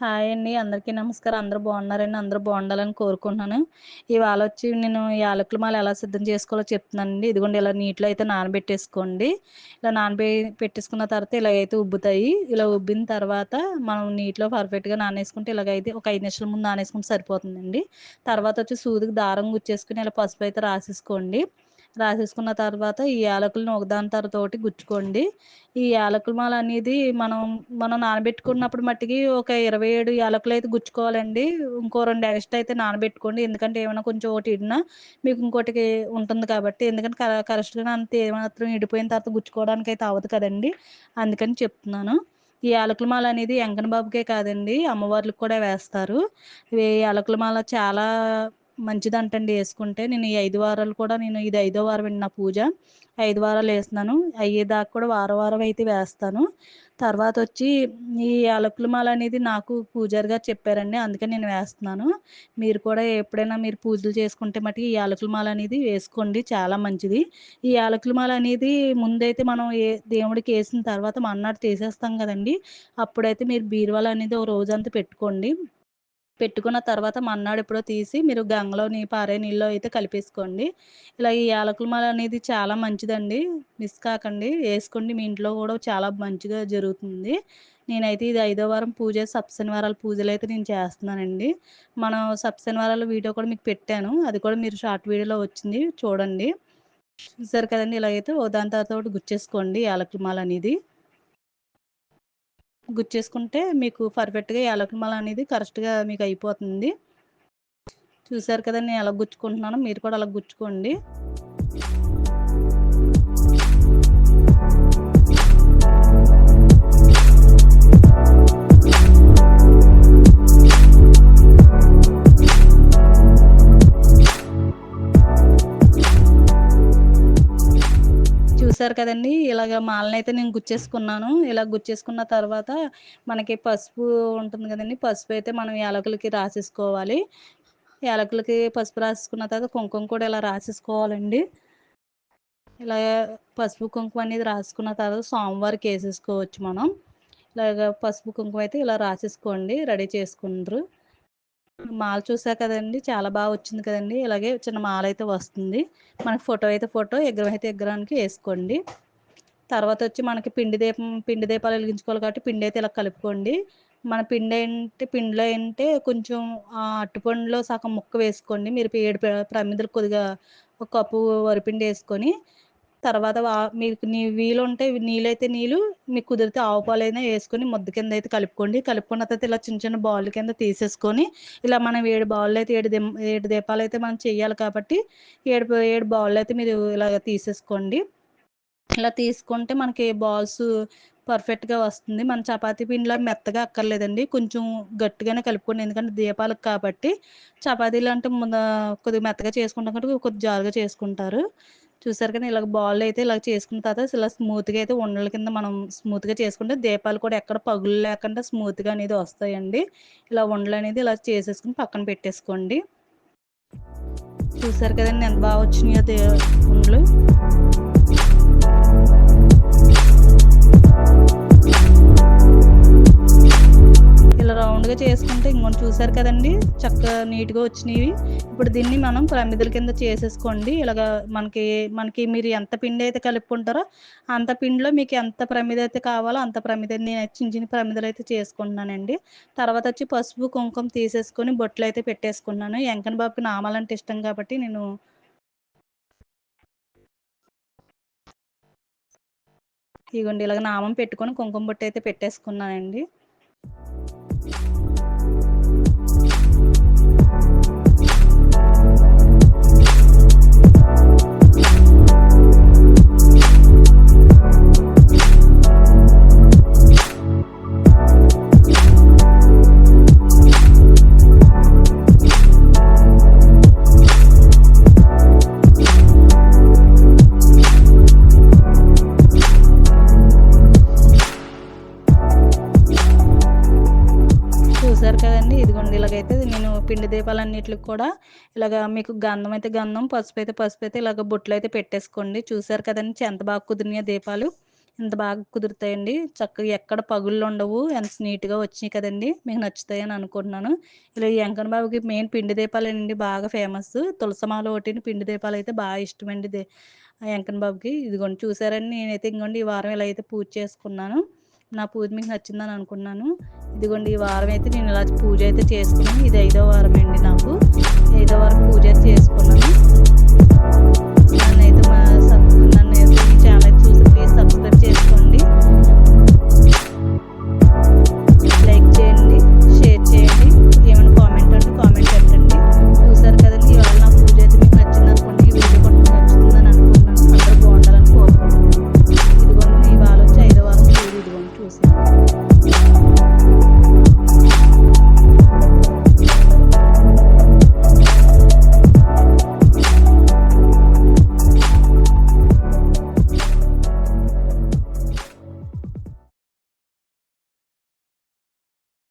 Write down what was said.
Hi అండి. అందరికీ నమస్కారం. అందరూ బాగున్నారండి? అందరూ బాగుండాలని కోరుకుంటున్నాను. ఇవాళొచ్చి నేను యాలకుల మాల ఎలా సిద్ధం చేసుకోవాలో చెప్తున్నానండి. ఇదిగోండి ఇలా నీటిలో అయితే నానబెట్టేసుకోండి. ఇలా పెట్టేసుకున్న తర్వాత ఇలాగైతే ఉబ్బుతాయి. ఇలా ఉబ్బిన తర్వాత మనం నీటిలో పర్ఫెక్ట్‌గా నానేసుకుంటే ఇలాగైతే ఒక 5 నిమిషాల ముందు నానేసుకుంటే సరిపోతుందండి. తర్వాతొచ్చి సూదికి దారం గుచ్చేసుకొని ఇలా పసుపయితే రాసేసుకోండి. రాసేసుకున్న తర్వాత ఈ యాలకులను ఒకదాని తర్వాత ఒకటి గుచ్చుకోండి. ఈ యాలకుల మాల అనేది మనం నానబెట్టుకున్నప్పుడు మట్టికి ఒక 27 యాలకులైతే గుచ్చుకోవాలండి. ఇంకో 2 ఎక్స్‌ట్రా అయితే నానబెట్టుకోండి. ఎందుకంటే ఏమైనా కొంచెం ఒకటి ఇడినా మీకు ఇంకోటికి ఉంటుంది కాబట్టి. ఎందుకంటే కరెక్ట్‌గా అంత ఏమాత్రం ఇడిపోయిన తర్వాత గుచ్చుకోవడానికైతే అవ్వదు కదండీ! అందుకని చెప్తున్నాను. ఈ యాలకుల మాల అనేది ఎంకన్న బాబుకే కాదండి, అమ్మవార్లకు కూడా వేస్తారు. ఈ యాలకుల మాల చాలా మంచిదంటండి యేసుకుంటే. నేను ఈ 5 వారాలు కూడా ఇది ఐదో వారమండి నా పూజ. 5 వారాలేస్తున్నాను. అయ్యేదాకా కూడా వారం వారం అయితే వేస్తాను. తర్వాతొచ్చి ఈ యాలకుల మాల అనేది నాకు పూజారి గారు చెప్పారండి. అందుకని నేను వేస్తున్నాను. మీరు కూడా ఎప్పుడైనా మీరు పూజలు చేసుకుంటే మటికి ఈ యాలకుల మాల అనేది వేసుకోండి. చాలా మంచిది. ఈ యాలకుల మాల అనేది ముందైతే మనం దేవుడికేసిన తర్వాత మర్నాడు తీసేస్తాం గదండీ! అప్పుడైతే మీరు బీరువాలో అనేది ఓ రోజంతా పెట్టుకోండి. పెట్టుకున్న తర్వాత మర్నాడు ఎప్పుడో తీసి మీరు గంగలోని పారే నీళ్ళలో అయితే కలిపేసుకోండి. ఇలా ఈ యాలకుల మాల అనేది చాలా మంచిదండి. మిస్ కాకండి. ఏసుకోండి. మీ ఇంట్లో గూడా చాలా మంచిగా జరుగుతుంది. నేనైతే ఇది ఐదో వారం పూజ, సప్తశనివారాల పూజలైతే నేను చేస్తున్నానండి. మనం సప్తశనివారాల వీడియో కూడా మీకు పెట్టాను. అది కూడా మీరు షార్ట్ వీడియోలో వచ్చింది చూడండి. చూసారు కదండీ! ఇలాగైతే ఓ దాని తర్వాత ఒకటి గుచ్చేసుకోండి యాలకుల మాల అనేది. గుచ్చేసుకుంటే మీకు పర్ఫెక్ట్‌గా యాలకుల మాల అనేది కరెక్ట్‌గా మీకు అయిపోతుంది. చూసారు కదండీ! నేను ఎలా గుచ్చుకుంటున్నానో మీరు కూడా అలా గుచ్చుకోండి. చూసారు కదండీ! ఇలాగ మాలనైతే నేను గుచ్చేసుకున్నాను. ఇలా గుచ్చేసుకున్న తర్వాత మనకి పసుపు ఉంటుంది గదండీ! పసుపయితే మనం యాలకులకి రాసేసుకోవాలి. యాలకులకి పసుపు రాసేసుకున్న తర్వాత కుంకుమ కూడా ఇలా రాసేసుకోవాలండి. ఇలా పసుపు, కుంకుమ అనేది రాసుకున్న తర్వాత సోమవారికేసేసుకోవచ్చు మనం. ఇలాగ పసుపు, కుంకుమ అయితే ఇలా రాసేసుకోండి. రెడీ చేసుకుందురు. మాల చూసారు కదండీ! చాలా వచ్చింది కదండీ! ఇలాగే చిన్న మాలైతే వస్తుంది. మనకి ఫోటో అయితే ఫోటో, విగ్రహం అయితే విగ్రహానికి ఏసుకోండి. తర్వాతొచ్చి మనకి పిండి దీపాలు వెలిగించుకోవాలి కాబట్టి పిండైతే ఇలా కలుపుకోండి. మన పిండిలో ఏంటే కొంచెం అరటిపండులో సగం ముక్క వేసుకోండి. మీరు 7 ప్రమిదలు కొద్దిగా ఒక కప్పు వరిపిండేసుకొని, తర్వాత మీకు వీలుంటే నీళ్ళైతే నీళ్ళు, మీకు కుదిరితే ఆవు పాలైనా యేసుకొని ముద్ద కింద అయితే కలుపుకోండి. కలుపుకున్న తర్వాత ఇలా చిన్న చిన్న బావుల కింద తీసేసుకొని, ఇలా మనం 7 బావులైతే 7 దీపాలైతే మనం చెయ్యాలి కాబట్టి 7 బావులైతే మీరు ఇలాగ తీసేసుకోండి. ఇలా తీసుకుంటే మనకి బాల్స్ పర్ఫెక్ట్‌గా వస్తుంది. మన చపాతీ పిండిలా మెత్తగా అక్కర్లేదండి. కొంచెం గట్టిగానే కలుపుకోండి. ఎందుకంటే దీపాలకు కాబట్టి. చపాతీలు అంటే కొద్దిగా మెత్తగా చేసుకుంటాం కాబట్టి కొద్దిగా జారుగా చేసుకుంటారు. చూసారు కదా! ఇలాగ బాల్లయితే ఇలాగ చేసుకున్న తర్వాత ఇలా స్మూత్‌గా అయితే ఉండల కింద మనం స్మూత్‌గా చేసుకుంటే దీపాలు కూడా ఎక్కడ పగులు లేకుండా స్మూత్‌గా అనేది వస్తాయండి. ఇలా ఉండలనేది ఇలా చేసేసుకొని పక్కన పెట్టేసుకోండి. చూసారు కదండీ! ఎంత వచ్చినాయో ఉండలు. ఇలా రౌండ్‌గా చేసుకుంటే ఇంగోండి చూసారు కదండీ! చక్కగా నీట్‌గా వచ్చినియి. ఇప్పుడు దీన్ని మనం ప్రమిదల కింద చేసేసుకోండి. ఇలాగా మనకి మీరు ఎంత పిండైతే కలుపుకుంటారో అంత పిండిలో మీకు ఎంత ప్రమిదైతే కావాలో అంత ప్రమిద నేనైతే చిన్న చిన్న ప్రమిదలైతే చేసుకుంటున్నానండి. తర్వాతొచ్చి పసుపు, కుంకుమ తీసేసుకొని బొట్లయితే పెట్టేసుకున్నాను. ఎంకన్న బాబుకి నామాలంటే ఇష్టం కాబట్టి నేను ఇగోండి ఇలాగ నామం పెట్టుకొని కుంకుమ బొట్టయితే పెట్టేసుకున్నానండి. చూసారు కదండీ! ఇదిగోండి ఇలాగైతే నేను పిండి దీపాలన్నిట్లికి కూడా ఇలాగ మీకు గంధం అయితే గంధం, పసుపైతే ఇలాగ బొట్లయితే పెట్టేసుకోండి. చూసారు కదండీ! ఎంత బాగా కుదిరినాయో దీపాలు. ఇంత బాగా కుదురుతాయండి. చక్కగా ఎక్కడ పగుళ్ళుండవు. ఎంత నీట్‌గా వచ్చినియి కదండీ! మీకు నచ్చుతాయని అనుకుంటున్నాను. ఇలా ఈ ఎంకన్న బాబుకి మెయిన్ పిండి దీపాలేనండి బాగా ఫేమస్. తులసిమాల ఒకటిను, పిండి దీపాలైతే బా ఇష్టమండి ఆ ఎంకన్న బాబుకి. ఇదిగోండి చూసారండి నేనైతే ఇంగోండి ఈ వారం ఇలా అయితే పూజ చేసుకున్నాను. నా పూజ మీకు నచ్చిందని అనుకున్నాను. ఇదిగోండి ఈ వారం అయితే నేను ఇలా పూజ అయితే చేసుకున్నాను. ఇది 5వ వారం అండి నాకు. 5వ వారం పూజ అయితే చేసుకున్నాను. నన్నైతే మా